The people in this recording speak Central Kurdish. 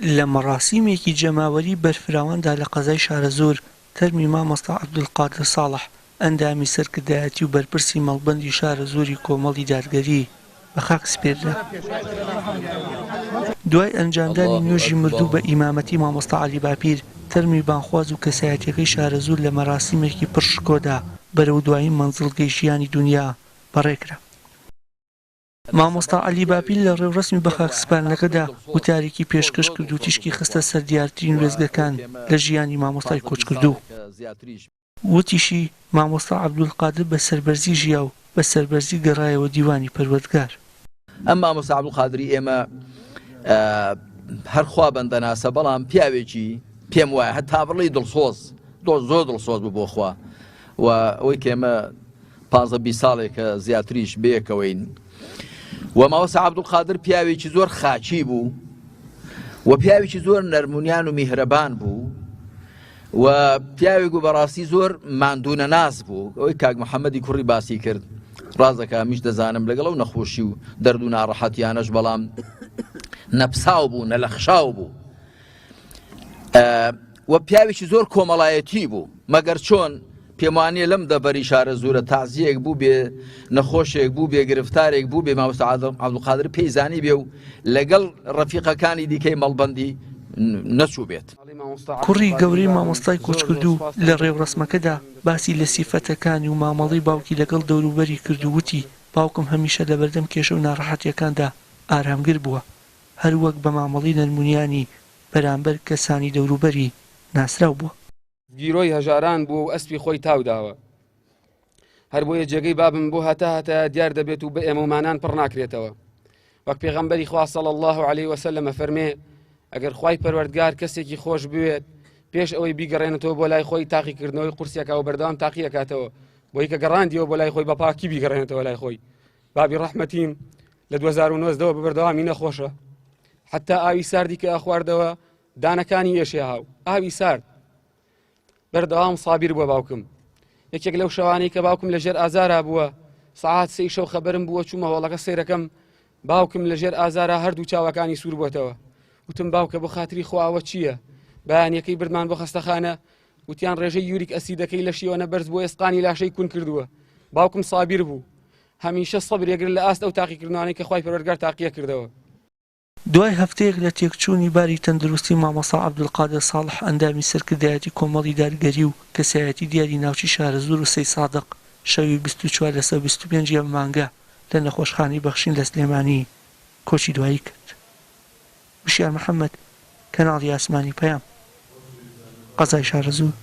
لە مەڕاسیمێکی جەماوەری بەرفراواندا لە قەزای شارەزۆر تەرمی مامۆستا عەبدولقادر ساڵح ئەندامی سەرکردایەتی و بەرپرسی مەڵبەندی شارەزۆری کۆمەڵی دادگەری بە خاک سپێردرا. دوای ئەنجامدانی نوێژی مردوو بە ئیمامەتی مامۆستا عەلی باپیر تەرمی بانخواز و کەسایەتیەکەی شارەزۆر لە مەراسیمێکی پڕشکۆدا بەرەو دوایین مەنزڵگەی ژیانی دونیا بەڕێکرا. مامۆستا عەلی باپیر لە ڕێوڕسمی بە خاکسپاندنەکەدا وتارێکی پێشکەش کرد و تیشکی خستە سەر دیارترین وێزگەکان لە ژیانی مامۆستای کۆچکردوو. وتیشی مامۆستا عەبدولقادر بە سەربەرزی ژیا و بە سەربەرزی گەڕایەوە دیوانی پەروەردگار. ئەم مامۆستا عەبدولقادری ئێمە هەرخوا بەندەناسە، بەڵام پیاوێکی پێم وایە هەتا بڵێ دڵسۆز زۆر دڵسۆز بوو بۆ خوا و ئەوەی کە ئێمە 15-20 ساڵێکە زیاتریش بەیەکەوەین. و مامۆستا عەبدولقادر پیاوێکی زۆر خاچی بوو و پیاوێکی زۆر نەرمونیان و میهرەبان بوو و پیاوێک و بەڕاستی زۆر ماندوونە ناز بوو. ئەوەی کاک محەممەدی کوڕی باسی کرد ڕازەکە میش دەزانم لەگەڵ و نەخۆشی و دەرد و ناڕەحەتیانەش، بەڵام نەپساو بوو نەلەخشاو بوو و پیاوێکی زۆر کۆمەڵایەتی بوو. مەگەر چۆن پێم وانییە لەم دەبەری شارەزۆرە تازیەک بوو بێ، نەخۆشێک بوو بێ، گرفتارێک بوو بێ، مامۆستا عەبدولقادر پێیزانی بێ و لەگەڵ ڕەفیقەکانی دیکەی مەڵبەندی نەچوو بێت. کوڕی گەورەی مامۆستای کۆچکردوو لە ڕێوڕسمەکەدا باسی لە سیفەتەکانی و مامەڵەی باوکی لەگەڵ دەوروبەری کرد و وتی باوکم هەمیشە لە بەردەم کێشە و ناڕەحەتیەکاندا ئارامگر بووە، هەروەک بە مامەڵەی نەرمونیانی بەرامبەر کەسانی دەوروبەری ناسراو بووە. گیرۆی هەژاران بوو و ئەسپی خۆی تاوداوە، هەر بۆیە جێگەی بابم بۆ هەتا دیار دەبێت و بە ئێمەمانان پڕ ناکرێتەوە. وەک پێغەمبەری خوا صلی الله علیه وسلم فەرمێ ئەگەر خوای پەروەردگار کەسێکی خۆش بوێت پێش ئەوەی بیگەڕێنێتەوە بۆ لای خۆی تاقیکردنەوەی قورسێکە و بەردەوام تاقیەکاتەوە، بۆی کە گەڕاندیەوە بۆ لای خۆی بە پاکی بیگەڕێنێتەوە لای خۆی. بابی ڕەحمەتیم لە 2009 بە بەردەوامی نەخۆشە، حتا ئاوی ساردی کە ئەخواردەوە دانەکانی ئێشێ هاو ئاوی سارد. بەردەوام سابیر بووە باوکم. یەکێک لەو شەوانەی کە باوکم لەژێر ئازارا بووە، سەعات 3 شەو خەبەرم بووە چوومە هۆڵەکە سەیرەکەم، باوکم لەژێر ئازارا هەردوو چاوەکانی سوور بووەتەوە. وتم باوکە بۆ خاتری خواوە چییە؟ بەیانیەکەی بردمان بۆ خەستەخانە، وتیان ڕێژەی یوریک ئەسیدەکەی لە شیوەنە بەرز بۆ ئێسقانی لاشەی کون کردووە. باوکم سابیر بوو، هەمیشە سەبر یەگر لە ئاست ئەو تاقیکردنەوەی کە خوای پەروەردگار تاقیە کردەوە. دوای هەفتەیەک لە تێکچوونی باری تەندروستی مامۆستا عەبدولقادر ساڵح ئەندامی سەرکردایەتی کۆمەڵی دادگەری و کەسایەتی دیاری ناوچی شارەزۆر و سەی سادق شەوی 24 لەسەر 25 مانگە لە نەخۆشخانەی بەخشین لە سلێمانی کۆچی دوایی کرد. وشیار محەممەد، کەناڵی ئاسمانی پەیام، قەزای شارەزۆر.